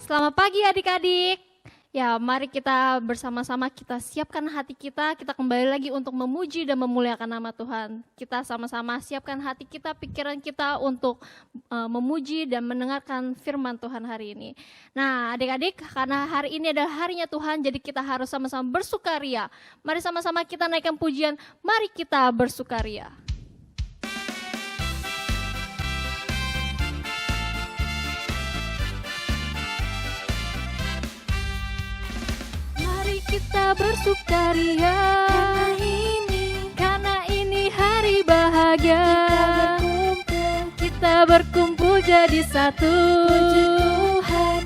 Selamat pagi adik-adik. Ya, mari kita bersama-sama kita siapkan hati kita kembali lagi untuk memuji dan memuliakan nama Tuhan. Kita sama-sama siapkan hati kita, pikiran kita untuk memuji dan mendengarkan firman Tuhan hari ini. Nah, adik-adik, karena hari ini adalah harinya Tuhan, jadi kita harus sama-sama bersukaria. Mari sama-sama kita naikkan pujian, mari kita bersukaria. Kita bersukaria karena ini hari bahagia. Kita berkumpul jadi satu.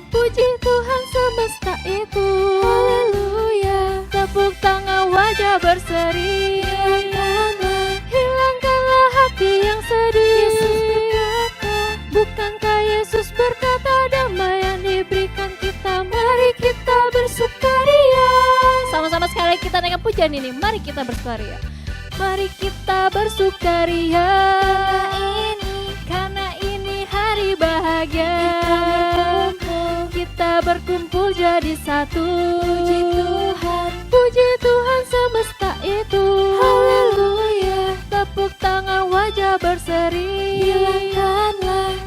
Puji Tuhan semesta itu. Haleluya. Tepuk tangan wajah berseri. Hilangkanlah hati yang sedih. Yesus berkata, bukankah Yesus berkata damai yang diberikan kita. Mari kita bersukaria. Sama-sama sekali kita naikkan pujian ini. Mari kita bersukaria. Mari kita bersukaria. Karena ini hari bahagia. Kita berkumpul jadi satu. Puji Tuhan semesta itu. Haleluya. Tepuk tangan wajah berseri.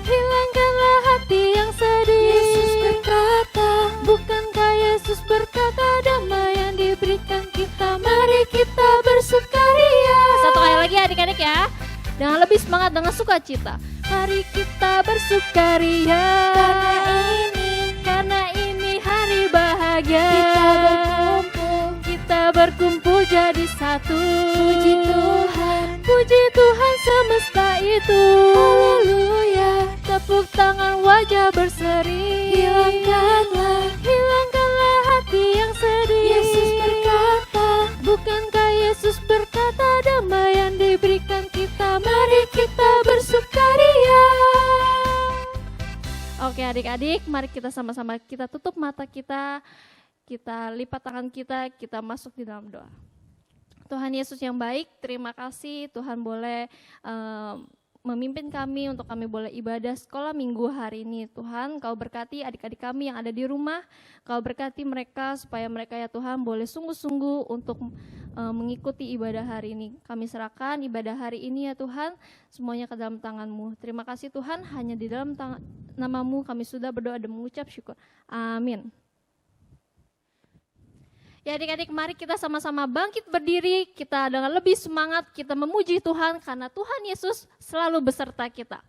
Hilangkanlah hati yang sedih. Yesus berkata, bukankah Yesus berkata damai yang diberikan kita. Mari kita bersukaria. Satu kali lagi adik-adik ya, dengan lebih semangat, dengan sukacita. Mari kita bersukaria. Karena ini hari bahagia. Kita berkumpul jadi satu. Puji Tuhan semesta itu. Haleluya. Tepuk tangan wajah berseri. Hilangkanlah hati yang sedih. Yesus berkata, bukankah Yesus berkata damai yang diberikan kita. Mari kita bersukaria. Oke adik-adik, mari kita sama-sama kita tutup mata kita lipat tangan kita masuk di dalam doa. Tuhan Yesus yang baik, terima kasih Tuhan boleh memimpin kami untuk kami boleh ibadah sekolah minggu hari ini. Tuhan, Kau berkati adik-adik kami yang ada di rumah, Kau berkati mereka supaya mereka ya Tuhan boleh sungguh-sungguh untuk mengikuti ibadah hari ini. Kami serahkan ibadah hari ini ya Tuhan, semuanya ke dalam tangan-Mu. Terima kasih Tuhan, hanya di dalam nama-Mu kami sudah berdoa dan mengucap syukur. Amin. Ya adik-adik, mari kita sama-sama bangkit berdiri, kita dengan lebih semangat, kita memuji Tuhan karena Tuhan Yesus selalu beserta kita.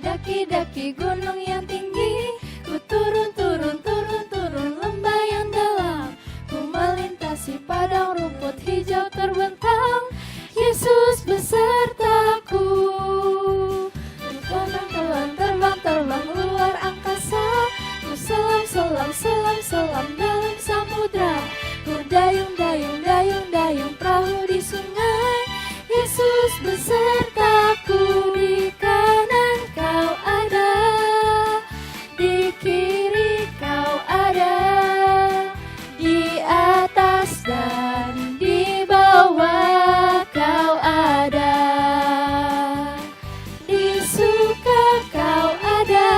Daki-daki gunung yang tinggi, ku turun lembah yang dalam, ku melintasi padang rumput hijau terbentang, Yesus besertaku. Terbang luar angkasa, ku selam dalam samudra, ku dayung perahu di sungai, Yesus besertaku. Di kanan Kau ada, di kiri Kau ada, di atas dan di bawah Kau ada, di suka Kau ada,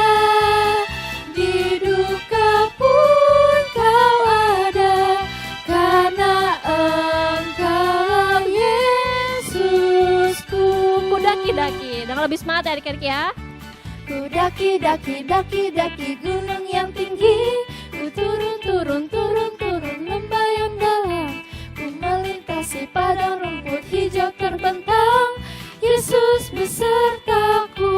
di duka pun Kau ada, karena Engkau Yesusku. Ku daki-daki, dengan lebih semangat ya adik-adik ya. Ku daki-daki gunung yang tinggi, ku turun lembah yang dalam, ku melintasi padang rumput besertaku.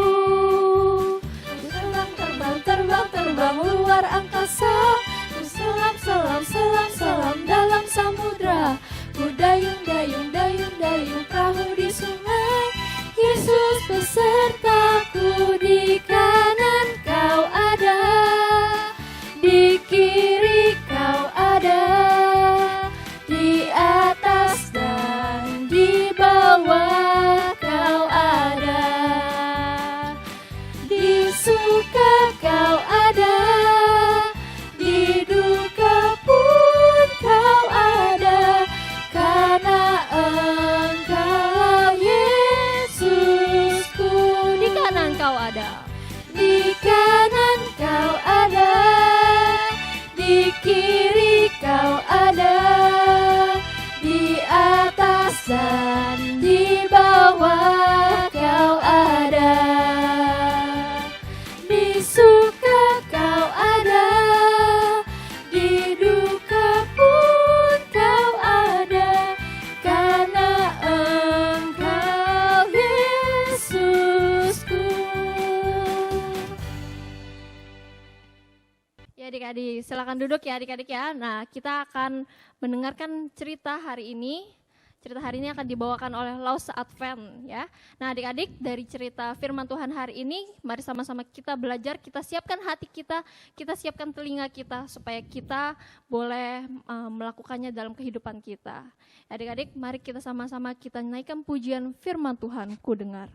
Terbang, terbang, terbang, terbang luar angkasa. Ku selam, selam, selam, selam dalam samudra. Ku dayung, dayung, dayung, dayung perahu di sungai. Yesus besertaku, di kanan Kau ada, di kiri Kau ada, di atas dan di bawah Kau ada, di suka Kau ada, di duka pun Kau ada, karena Engkau Yesusku. Di kanan Kau ada, di kanan Kau ada, di kiri Kau ada, di atas dan di bawah Kau ada, di suka Kau ada, di duka pun Kau ada, karena Engkau Yesusku. Ya adik-adik, silakan duduk ya adik-adik ya. Nah, kita akan mendengarkan cerita hari ini. Cerita hari ini akan dibawakan oleh Laus Advent ya. Nah adik-adik, dari cerita firman Tuhan hari ini, mari sama-sama kita belajar, kita siapkan hati kita siapkan telinga kita, supaya kita boleh melakukannya dalam kehidupan kita. Adik-adik, mari kita sama-sama kita naikkan pujian firman Tuhan, ku dengar.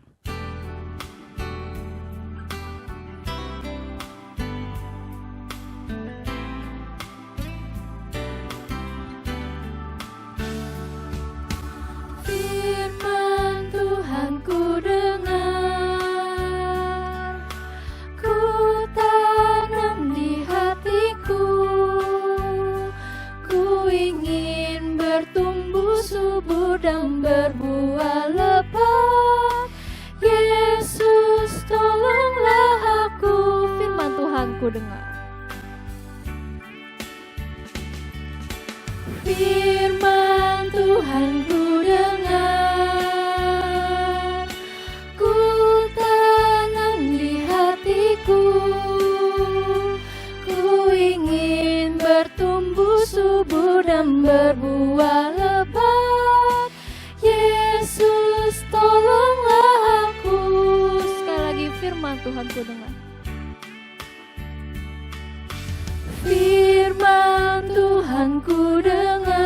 Firman Tuhan ku dengar, ku tanam di hatiku, ku ingin bertumbuh subur dan berbuah lebat. Yesus, tolonglah aku. Firman Tuhan ku dengar. Firman Tuhan ku dengar, ku tanam di hatiku, ku ingin bertumbuh subur dan berbuah lebat. Yesus, tolonglah aku. Sekali lagi, firman Tuhan ku dengar. Firman Tuhan ku dengar,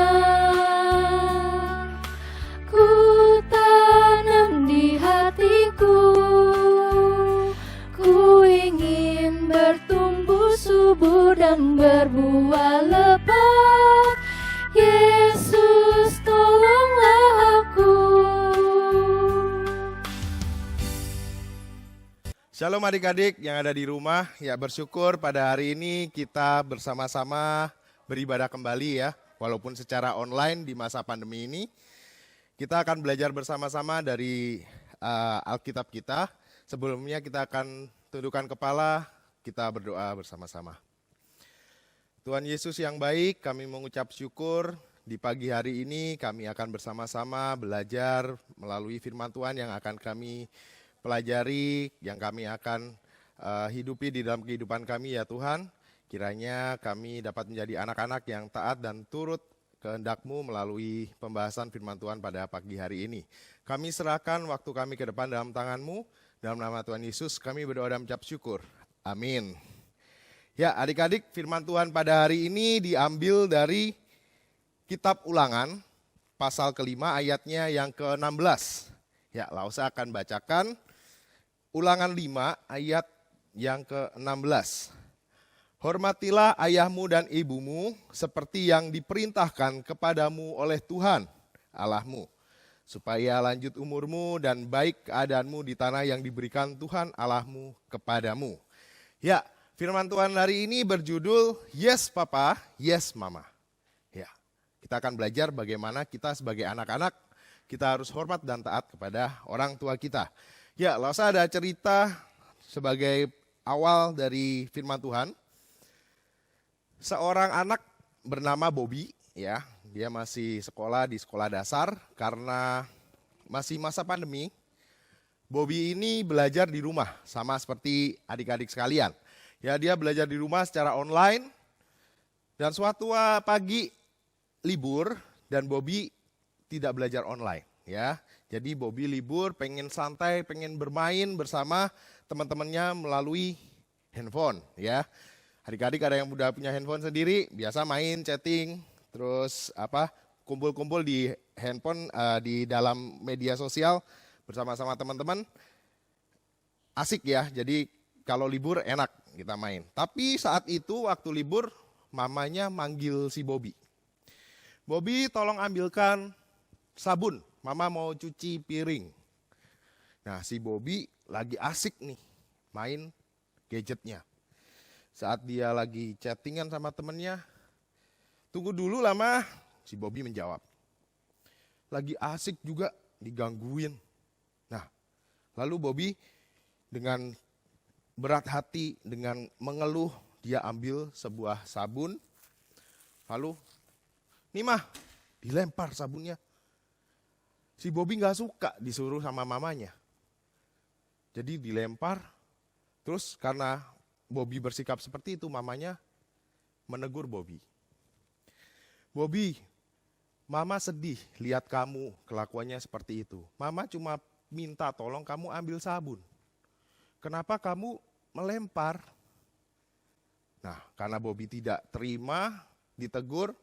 ku tanam di hatiku, ku ingin bertumbuh subur dan berbuah lebat. Yesus, tolonglah aku. Shalom adik-adik yang ada di rumah, ya bersyukur pada hari ini kita bersama-sama beribadah kembali ya, walaupun secara online di masa pandemi ini. Kita akan belajar bersama-sama dari Alkitab kita. Sebelumnya kita akan tundukkan kepala, kita berdoa bersama-sama. Tuhan Yesus yang baik, kami mengucap syukur di pagi hari ini kami akan bersama-sama belajar melalui firman Tuhan yang akan kami pelajari, yang kami akan hidupi di dalam kehidupan kami ya Tuhan. Kiranya kami dapat menjadi anak-anak yang taat dan turut kehendak-Mu melalui pembahasan firman Tuhan pada pagi hari ini. Kami serahkan waktu kami ke depan dalam tangan-Mu. Dalam nama Tuhan Yesus kami berdoa dan mengucap syukur. Amin. Ya adik-adik, firman Tuhan pada hari ini diambil dari Kitab Ulangan, pasal kelima ayatnya yang ke-16. Ya, Lausa akan bacakan Ulangan 5 ayat yang ke-16. Hormatilah ayahmu dan ibumu seperti yang diperintahkan kepadamu oleh Tuhan Allahmu, supaya lanjut umurmu dan baik keadaanmu di tanah yang diberikan Tuhan Allahmu kepadamu. Ya, firman Tuhan hari ini berjudul Yes Papa, Yes Mama. Ya, kita akan belajar bagaimana kita sebagai anak-anak, kita harus hormat dan taat kepada orang tua kita. Ya, Lausa ada cerita sebagai awal dari firman Tuhan. Seorang anak bernama Bobby, ya, dia masih sekolah di sekolah dasar karena masih masa pandemi. Bobby ini belajar di rumah, sama seperti adik-adik sekalian. Ya, dia belajar di rumah secara online, dan suatu pagi libur, dan Bobby tidak belajar online. Ya, jadi Bobby libur, pengen santai, pengen bermain bersama teman-temannya melalui handphone. Ya, adik-adik ada yang udah punya handphone sendiri, biasa main, chatting, terus kumpul-kumpul di handphone di dalam media sosial bersama-sama teman-teman. Asik ya, jadi kalau libur enak kita main. Tapi saat itu waktu libur mamanya manggil si Bobby. Bobby tolong ambilkan sabun, mama mau cuci piring. Nah si Bobby lagi asik nih main gadgetnya. Saat dia lagi chattingan sama temennya, tunggu dulu lama, si Bobby menjawab. Lagi asik juga digangguin. Nah, lalu Bobby dengan berat hati, dengan mengeluh, dia ambil sebuah sabun. Lalu, nih mah, dilempar sabunnya. Si Bobby gak suka disuruh sama mamanya. Jadi dilempar, terus karena Bobby bersikap seperti itu, mamanya menegur Bobby. Bobby, mama sedih lihat kamu kelakuannya seperti itu. Mama cuma minta tolong kamu ambil sabun. Kenapa kamu melempar? Nah, karena Bobby tidak terima, ditegur,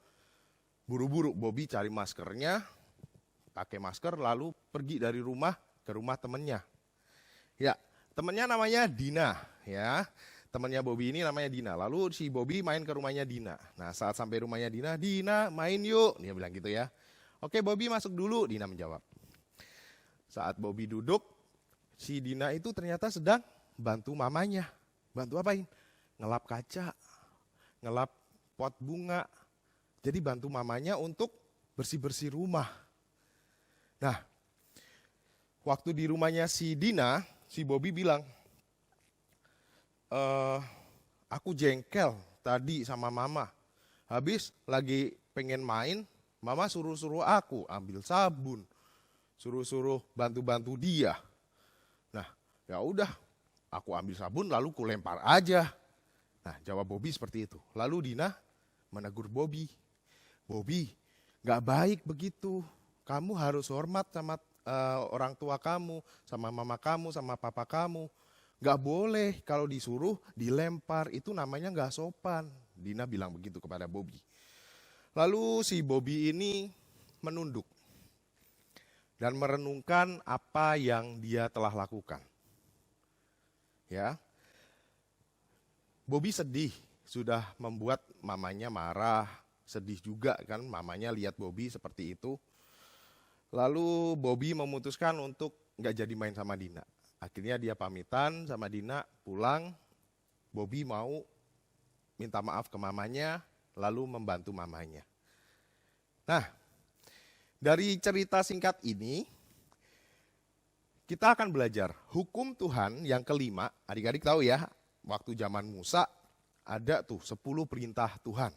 buru-buru Bobby cari maskernya, pakai masker lalu pergi dari rumah ke rumah temannya. Ya, temannya namanya Dina, ya. Temannya Bobby ini namanya Dina. Lalu si Bobby main ke rumahnya Dina. Nah saat sampai rumahnya Dina, Dina main yuk. Dia bilang gitu ya. Oke Bobby masuk dulu, Dina menjawab. Saat Bobby duduk, si Dina itu ternyata sedang bantu mamanya. Bantu apain? Ngelap kaca, ngelap pot bunga. Jadi bantu mamanya untuk bersih-bersih rumah. Nah, waktu di rumahnya si Dina, si Bobby bilang, aku jengkel tadi sama mama. Habis lagi pengen main, mama suruh-suruh aku ambil sabun, suruh-suruh bantu-bantu dia. Nah, ya udah, aku ambil sabun lalu ku lempar aja. Nah, jawab Bobby seperti itu. Lalu Dina menegur Bobby. Bobby, gak baik begitu. Kamu harus hormat sama orang tua kamu, sama mama kamu, sama papa kamu. Gak boleh kalau disuruh dilempar, itu namanya gak sopan. Dina bilang begitu kepada Bobby. Lalu si Bobby ini menunduk dan merenungkan apa yang dia telah lakukan. Ya, Bobby sedih, sudah membuat mamanya marah, sedih juga kan mamanya lihat Bobby seperti itu. Lalu Bobby memutuskan untuk gak jadi main sama Dina. Akhirnya dia pamitan sama Dina, pulang. Bobby mau minta maaf ke mamanya, lalu membantu mamanya. Nah, dari cerita singkat ini, kita akan belajar hukum Tuhan yang kelima. Adik-adik tahu ya, waktu zaman Musa ada tuh 10 perintah Tuhan.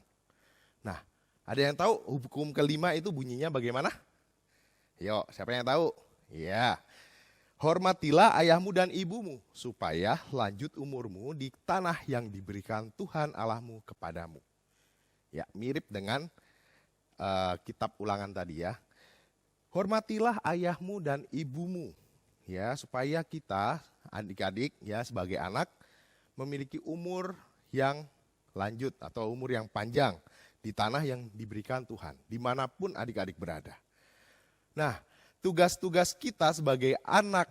Nah, ada yang tahu hukum kelima itu bunyinya bagaimana? Yuk, siapa yang tahu? Ya. Hormatilah ayahmu dan ibumu, supaya lanjut umurmu di tanah yang diberikan Tuhan Allahmu kepadamu. Ya, mirip dengan kitab Ulangan tadi ya. Hormatilah ayahmu dan ibumu, ya, supaya kita adik-adik ya sebagai anak memiliki umur yang lanjut atau umur yang panjang di tanah yang diberikan Tuhan, dimanapun adik-adik berada. Nah, tugas-tugas kita sebagai anak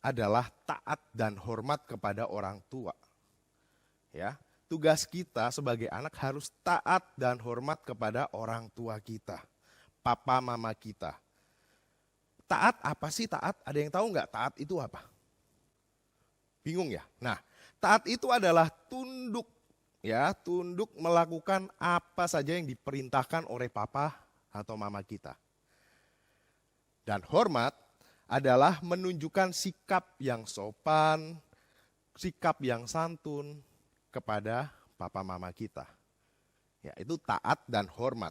adalah taat dan hormat kepada orang tua. Ya, tugas kita sebagai anak harus taat dan hormat kepada orang tua kita, papa mama kita. Taat apa sih taat? Ada yang tahu nggak taat itu apa? Bingung ya? Nah, taat itu adalah tunduk, ya, tunduk melakukan apa saja yang diperintahkan oleh papa atau mama kita. Dan hormat adalah menunjukkan sikap yang sopan, sikap yang santun kepada papa mama kita. Ya, itu taat dan hormat.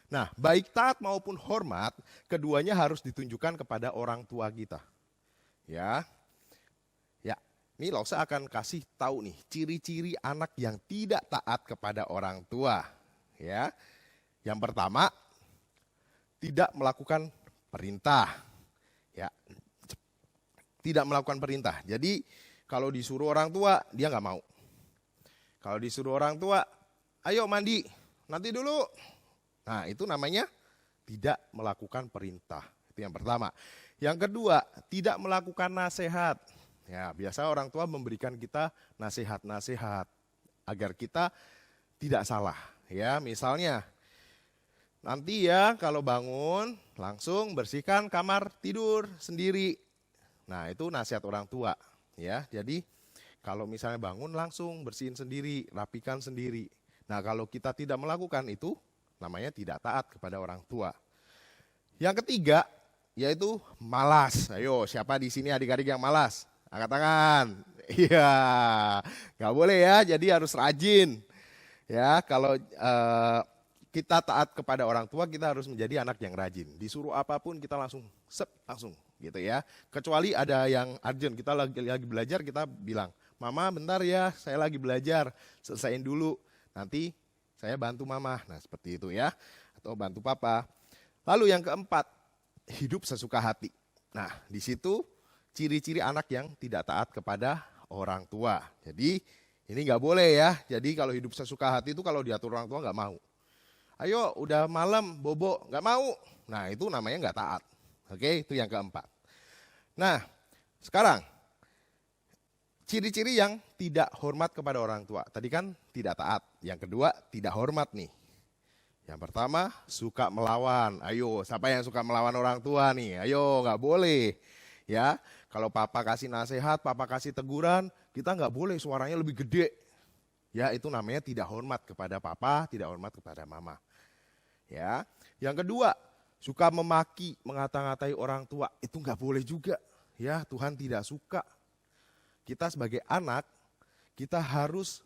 Nah, baik taat maupun hormat, keduanya harus ditunjukkan kepada orang tua kita. Ya. Ya, ini Lausa akan kasih tahu nih ciri-ciri anak yang tidak taat kepada orang tua. Ya. Yang pertama, tidak melakukan perintah. Ya. Tidak melakukan perintah. Jadi kalau disuruh orang tua, dia nggak mau. Kalau disuruh orang tua, ayo mandi, nanti dulu. Nah, itu namanya tidak melakukan perintah. Itu yang pertama. Yang kedua, tidak melakukan nasihat. Ya, biasa orang tua memberikan kita nasihat-nasihat agar kita tidak salah. Ya, misalnya nanti ya kalau bangun langsung bersihkan kamar tidur sendiri. Nah, itu nasihat orang tua. Ya, jadi kalau misalnya bangun langsung bersihin sendiri, rapikan sendiri. Nah, kalau kita tidak melakukan itu, namanya tidak taat kepada orang tua. Yang ketiga, yaitu malas. Ayo, siapa di sini adik-adik yang malas? Angkat tangan. Iya, nggak boleh ya, jadi harus rajin. Ya, kalau kita taat kepada orang tua, kita harus menjadi anak yang rajin. Disuruh apapun kita langsung, langsung gitu ya. Kecuali ada yang urgent, kita lagi belajar, kita bilang, Mama bentar ya, saya lagi belajar, selesaiin dulu, nanti saya bantu Mama. Nah seperti itu ya, atau bantu Papa. Lalu yang keempat, hidup sesuka hati. Nah di situ ciri-ciri anak yang tidak taat kepada orang tua. Jadi ini nggak boleh ya, jadi kalau hidup sesuka hati itu kalau diatur orang tua nggak mau. Ayo udah malam bobo, nggak mau. Nah itu namanya nggak taat. Oke, itu yang keempat. Nah sekarang, ciri-ciri yang tidak hormat kepada orang tua. Tadi kan tidak taat. Yang kedua, tidak hormat nih. Yang pertama, suka melawan. Ayo, siapa yang suka melawan orang tua nih? Ayo, nggak boleh. Ya, kalau papa kasih nasihat, papa kasih teguran, kita nggak boleh suaranya lebih gede. Ya, itu namanya tidak hormat kepada papa, tidak hormat kepada mama. Ya, yang kedua, suka memaki, mengata-ngatai orang tua. Itu nggak boleh juga. Ya, Tuhan tidak suka. Kita sebagai anak, kita harus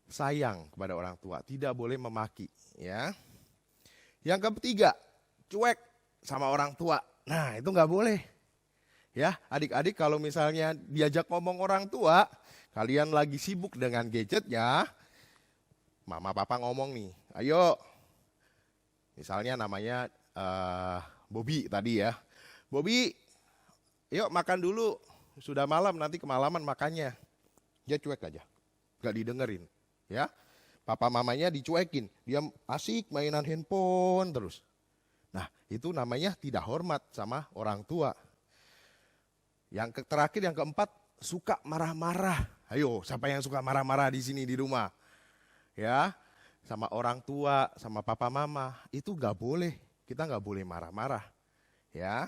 sayang kepada orang tua, tidak boleh memaki. Ya. Yang ketiga, cuek sama orang tua. Nah itu nggak boleh. Ya, adik-adik kalau misalnya diajak ngomong orang tua, kalian lagi sibuk dengan gadgetnya, mama papa ngomong nih, ayo, misalnya namanya Bobby tadi ya, Bobby, yuk makan dulu. Sudah malam, nanti kemalaman makannya. Dia cuek aja, gak didengerin. Ya, papa mamanya dicuekin, dia asik mainan handphone terus. Nah, itu namanya tidak hormat sama orang tua. Yang terakhir, yang keempat, suka marah-marah. Ayo, siapa yang suka marah-marah di sini di rumah? Ya, sama orang tua, sama papa mama, itu gak boleh. Kita gak boleh marah-marah. Ya,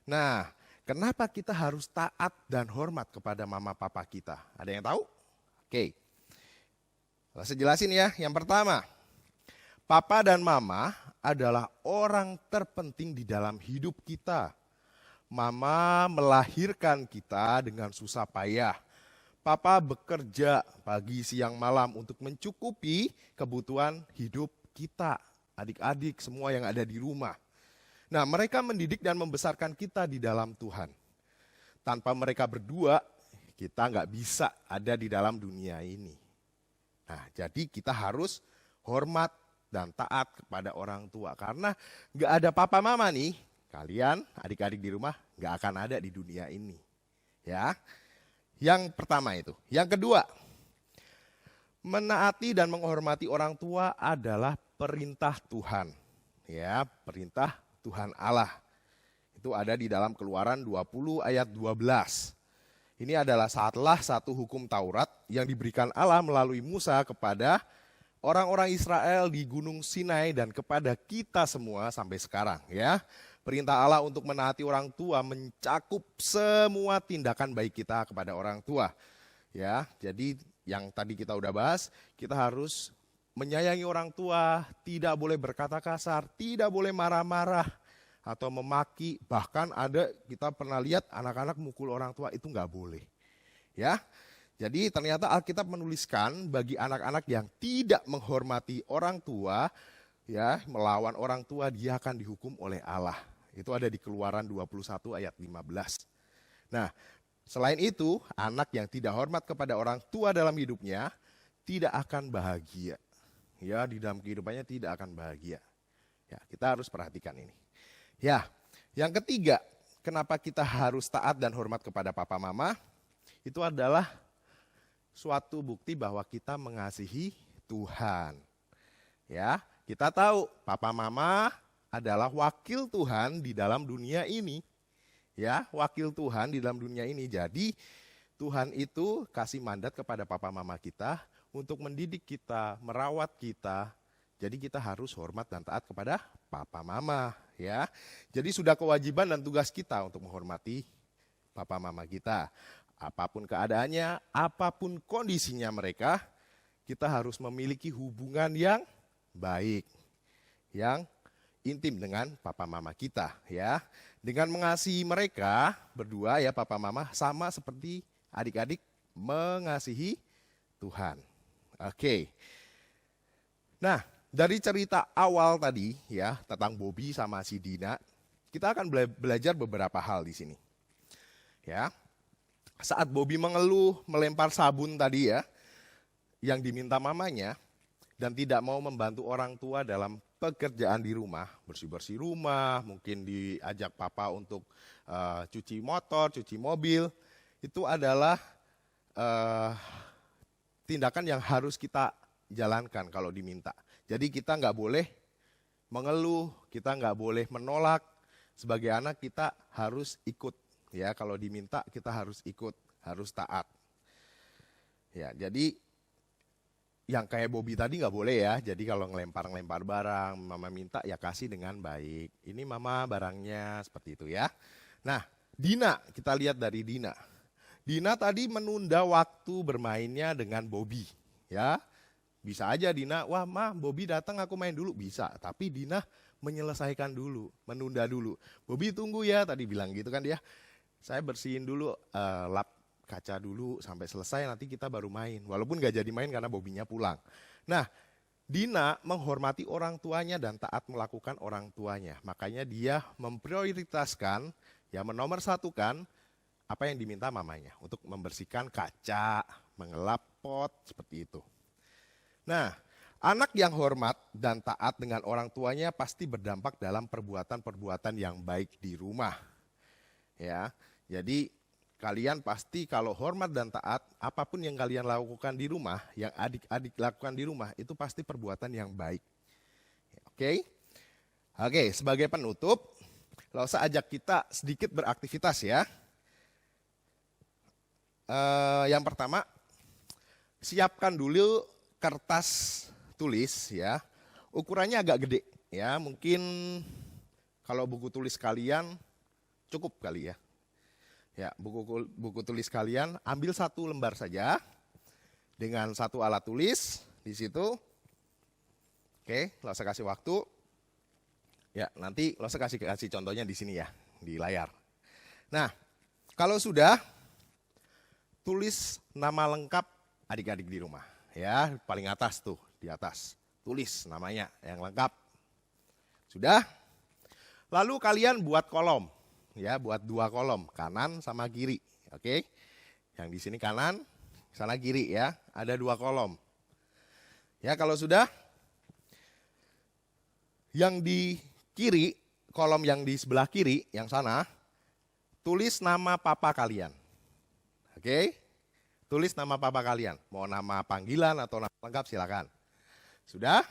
nah. Kenapa kita harus taat dan hormat kepada mama papa kita? Ada yang tahu? Oke. Saya jelasin ya. Yang pertama, papa dan mama adalah orang terpenting di dalam hidup kita. Mama melahirkan kita dengan susah payah. Papa bekerja pagi, siang, malam untuk mencukupi kebutuhan hidup kita. Adik-adik semua yang ada di rumah. Nah, mereka mendidik dan membesarkan kita di dalam Tuhan. Tanpa mereka berdua, kita nggak bisa ada di dalam dunia ini. Nah, jadi kita harus hormat dan taat kepada orang tua. Karena nggak ada papa mama nih, kalian adik-adik di rumah nggak akan ada di dunia ini. Ya, yang pertama itu. Yang kedua, menaati dan menghormati orang tua adalah perintah Tuhan. Ya, perintah Tuhan Allah. Itu ada di dalam Keluaran 20 ayat 12. Ini adalah salah satu hukum Taurat yang diberikan Allah melalui Musa kepada orang-orang Israel di Gunung Sinai dan kepada kita semua sampai sekarang. Ya, perintah Allah untuk menaati orang tua mencakup semua tindakan baik kita kepada orang tua. Ya, jadi yang tadi kita udah bahas, kita harus menyayangi orang tua, tidak boleh berkata kasar, tidak boleh marah-marah atau memaki. Bahkan ada kita pernah lihat anak-anak mukul orang tua, itu nggak boleh. Ya, jadi ternyata Alkitab menuliskan bagi anak-anak yang tidak menghormati orang tua, ya melawan orang tua, dia akan dihukum oleh Allah. Itu ada di Keluaran 21 ayat 15. Nah, selain itu, anak yang tidak hormat kepada orang tua dalam hidupnya tidak akan bahagia. Ya, di dalam kehidupannya tidak akan bahagia. Ya, kita harus perhatikan ini. Ya, yang ketiga, kenapa kita harus taat dan hormat kepada papa mama? Itu adalah suatu bukti bahwa kita mengasihi Tuhan. Ya, kita tahu papa mama adalah wakil Tuhan di dalam dunia ini. Ya, wakil Tuhan di dalam dunia ini. Jadi Tuhan itu kasih mandat kepada papa mama kita untuk mendidik kita, merawat kita. Jadi kita harus hormat dan taat kepada papa mama, ya. Jadi sudah kewajiban dan tugas kita untuk menghormati papa mama kita. Apapun keadaannya, apapun kondisinya mereka, kita harus memiliki hubungan yang baik, yang intim dengan papa mama kita, ya. Dengan mengasihi mereka berdua, ya, papa mama sama seperti adik-adik mengasihi Tuhan. Oke. Nah, dari cerita awal tadi, ya, tentang Bobby sama si Dina, kita akan belajar beberapa hal di sini. Ya. Saat Bobby mengeluh, melempar sabun tadi, ya, yang diminta mamanya, dan tidak mau membantu orang tua dalam pekerjaan di rumah, bersih-bersih rumah, mungkin diajak papa untuk cuci motor, cuci mobil, itu adalah tindakan yang harus kita jalankan kalau diminta. Jadi kita nggak boleh mengeluh, kita nggak boleh menolak. Sebagai anak kita harus ikut, ya, kalau diminta kita harus ikut, harus taat. Ya, jadi yang kayak Bobby tadi nggak boleh, ya. Jadi kalau ngelempar-ngelempar barang, mama minta ya kasih dengan baik. Ini mama barangnya, seperti itu, ya. Nah, Dina, kita lihat dari Dina. Dina tadi menunda waktu bermainnya dengan Bobby, ya. Bisa aja Dina, wah mah Bobby datang aku main dulu, bisa. Tapi Dina menyelesaikan dulu, menunda dulu. Bobby tunggu ya, tadi bilang gitu kan dia. Saya bersihin dulu lap kaca dulu sampai selesai, nanti kita baru main. Walaupun gak jadi main karena Bobby-nya pulang. Nah, Dina menghormati orang tuanya dan taat melakukan orang tuanya. Makanya dia memprioritaskan, ya, menomorsatukan apa yang diminta mamanya untuk membersihkan kaca, mengelap pot, seperti itu. Nah, anak yang hormat dan taat dengan orang tuanya pasti berdampak dalam perbuatan-perbuatan yang baik di rumah. Ya, jadi kalian pasti kalau hormat dan taat, apapun yang kalian lakukan di rumah, yang adik-adik lakukan di rumah, itu pasti perbuatan yang baik. Oke? Oke, sebagai penutup, Lausa ajak kita sedikit beraktivitas, ya. Yang pertama, siapkan dulu kertas tulis, ya. Ukurannya agak gede, ya. Mungkin kalau buku tulis kalian cukup kali, ya. Ya, buku tulis kalian ambil 1 lembar saja dengan 1 alat tulis di situ. Oke, Lausa kasih waktu. Ya, nanti Lausa kasih contohnya di sini, ya, di layar. Nah, kalau sudah, tulis nama lengkap adik-adik di rumah, ya, paling atas tuh, di atas. Tulis namanya yang lengkap. Sudah? Lalu kalian buat kolom. Ya, buat 2 kolom, kanan sama kiri, oke? Yang di sini kanan, sana kiri, ya, ada 2 kolom. Ya, kalau sudah, yang di kiri, kolom yang di sebelah kiri, yang sana, tulis nama papa kalian, oke? Tulis nama papa kalian, mau nama panggilan atau nama lengkap silakan. Sudah?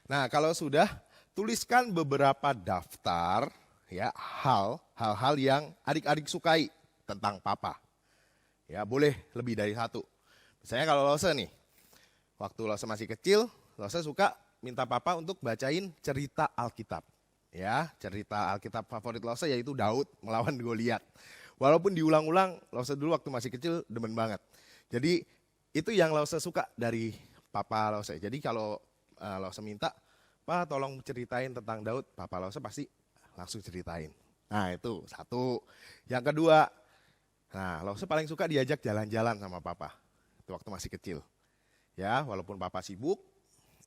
Nah, kalau sudah, tuliskan beberapa daftar, ya, hal-hal yang adik-adik sukai tentang papa. Ya, boleh lebih dari 1. Misalnya kalau Lausa nih, waktu Lausa masih kecil, Lausa suka minta papa untuk bacain cerita Alkitab. Ya, cerita Alkitab favorit Lausa yaitu Daud melawan Goliat. Walaupun diulang-ulang, Lausa dulu waktu masih kecil demen banget. Jadi itu yang Lausa suka dari papa Lausa. Jadi kalau Lausa minta, "Pak, tolong ceritain tentang Daud," papa Lausa pasti langsung ceritain. Nah, itu 1. Yang kedua, nah, Lausa paling suka diajak jalan-jalan sama papa. Itu waktu masih kecil. Ya, walaupun papa sibuk,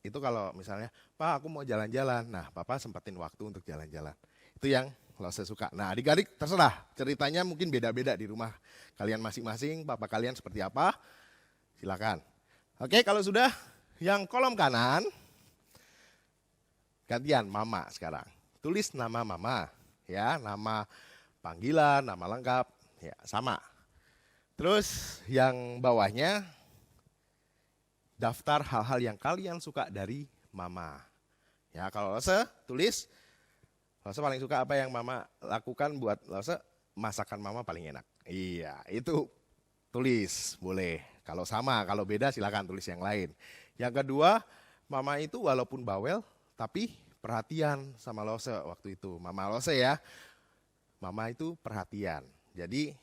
itu kalau misalnya, "Pak, aku mau jalan-jalan." Nah, papa sempetin waktu untuk jalan-jalan. Itu yang Lose suka. Nah, adik-adik terserah, ceritanya mungkin beda-beda di rumah kalian masing-masing, papa kalian seperti apa, silakan. Oke, kalau sudah, yang kolom kanan, gantian mama sekarang. Tulis nama mama, ya, nama panggilan, nama lengkap, ya sama. Terus yang bawahnya, daftar hal-hal yang kalian suka dari mama. Ya, kalau Lose, tulis, Lose paling suka apa yang mama lakukan buat Lose, masakan mama paling enak. Iya, itu tulis, boleh. Kalau sama, kalau beda silakan tulis yang lain. Yang kedua, mama itu walaupun bawel, tapi perhatian sama Lose waktu itu. Mama Lose ya, mama itu perhatian. Jadi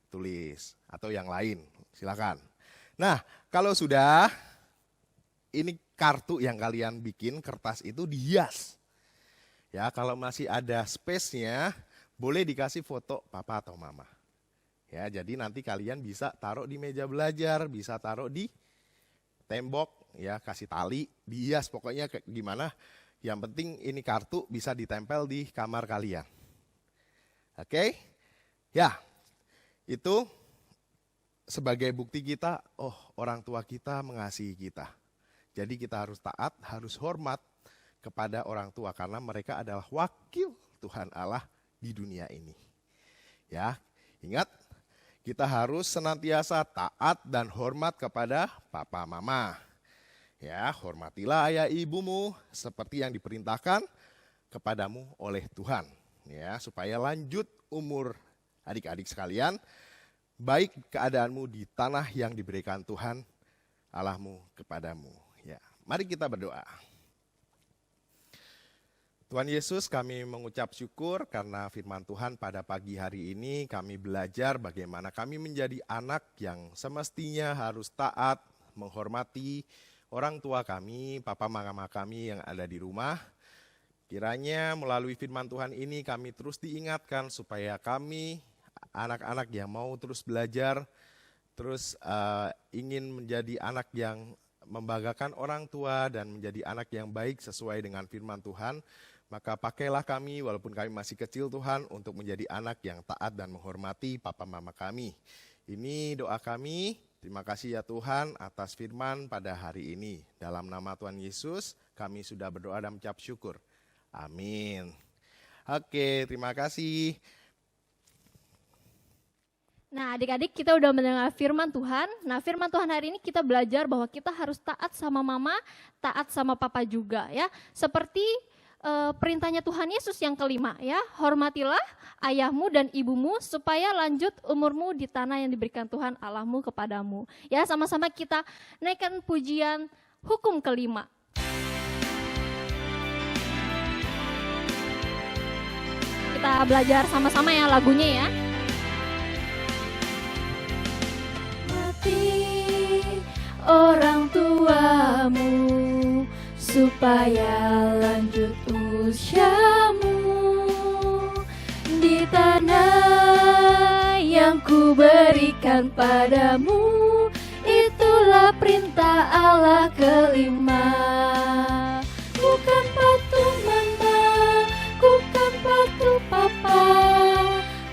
tulis atau yang lain, silakan. Nah, kalau sudah, ini kartu yang kalian bikin, kertas itu dihias. Ya, kalau masih ada space-nya, boleh dikasih foto papa atau mama. Ya, jadi nanti kalian bisa taruh di meja belajar, bisa taruh di tembok, ya kasih tali, dihias pokoknya gimana. Yang penting ini kartu bisa ditempel di kamar kalian. Oke? Ya, itu sebagai bukti kita, oh orang tua kita mengasihi kita. Jadi kita harus taat, harus hormat kepada orang tua karena mereka adalah wakil Tuhan Allah di dunia ini. Ya, ingat kita harus senantiasa taat dan hormat kepada papa mama. Ya, hormatilah ayah ibumu seperti yang diperintahkan kepadamu oleh Tuhan. Ya, supaya lanjut umur adik-adik sekalian, baik keadaanmu di tanah yang diberikan Tuhan Allahmu kepadamu. Ya, mari kita berdoa. Tuhan Yesus, kami mengucap syukur karena firman Tuhan pada pagi hari ini kami belajar bagaimana kami menjadi anak yang semestinya harus taat, menghormati orang tua kami, papa mama kami yang ada di rumah. Kiranya melalui firman Tuhan ini kami terus diingatkan supaya kami anak-anak yang mau terus belajar, terus ingin menjadi anak yang membanggakan orang tua dan menjadi anak yang baik sesuai dengan firman Tuhan. Maka pakailah kami walaupun kami masih kecil Tuhan untuk menjadi anak yang taat dan menghormati papa mama kami. Ini doa kami, terima kasih ya Tuhan atas firman pada hari ini. Dalam nama Tuhan Yesus kami sudah berdoa dan mengucap syukur. Amin. Oke, terima kasih. Nah, adik-adik kita udah mendengar firman Tuhan. Nah, firman Tuhan hari ini kita belajar bahwa kita harus taat sama mama, taat sama papa juga ya. Seperti perintahnya Tuhan Yesus yang kelima ya. Hormatilah ayahmu dan ibumu supaya lanjut umurmu di tanah yang diberikan Tuhan Allahmu kepadamu. Ya, sama-sama kita naikkan pujian hukum kelima. Kita belajar sama-sama ya lagunya ya. Orang tuamu supaya lanjut usiamu di tanah yang ku berikan padamu. Itulah perintah Allah kelima. Bukan patung mama, bukan patung papa,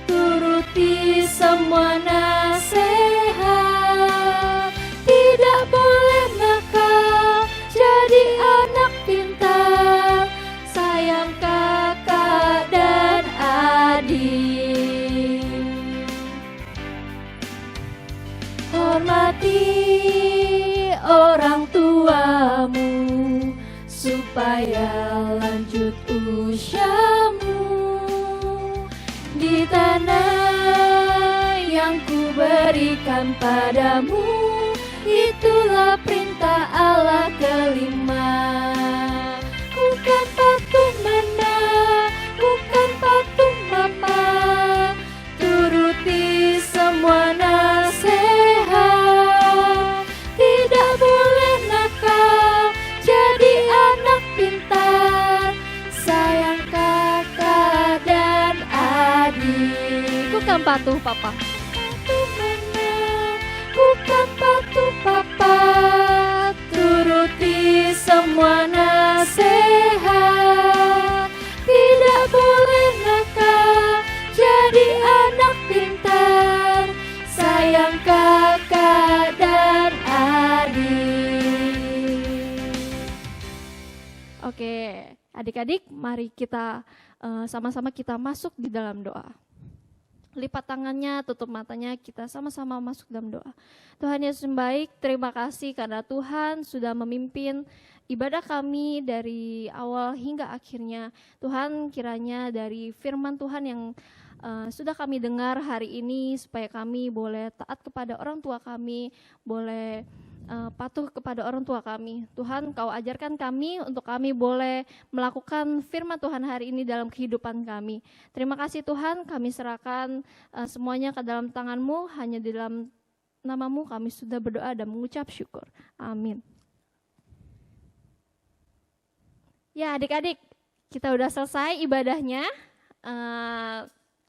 turuti semua nasihat. Tidak boleh nakal, jadi anak pintar, sayang kakak dan adik. Hormati orang tuamu supaya lanjut usiamu di tanah yang ku berikan padamu. Itulah perintah Allah kelima. Bukan patung mana, bukan patung mama, turuti semua nasihat. Tidak boleh nakal, jadi anak pintar, sayang kakak dan adik. Bukan patuh papa, patuh mama, bukan patuh papa, turuti semua nasihat. Tidak boleh nakal, Oke, adik-adik, mari kita sama-sama kita masuk di dalam doa. Lipat tangannya, tutup matanya, kita sama-sama masuk dalam doa. Tuhan Yesus yang baik, terima kasih karena Tuhan sudah memimpin ibadah kami dari awal hingga akhirnya. Tuhan, kiranya dari firman Tuhan yang sudah kami dengar hari ini, supaya kami boleh taat kepada orang tua kami, boleh patuh kepada orang tua kami. Tuhan, Kau ajarkan kami untuk kami boleh melakukan firman Tuhan hari ini dalam kehidupan kami. Terima kasih Tuhan, kami serahkan semuanya ke dalam tangan-Mu, hanya di dalam nama-Mu kami sudah berdoa dan mengucap syukur. Amin. Ya adik-adik, kita udah selesai ibadahnya.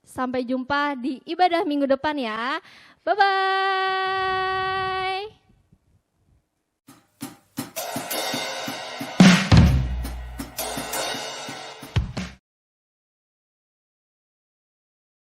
Sampai jumpa di ibadah minggu depan ya. Bye-bye.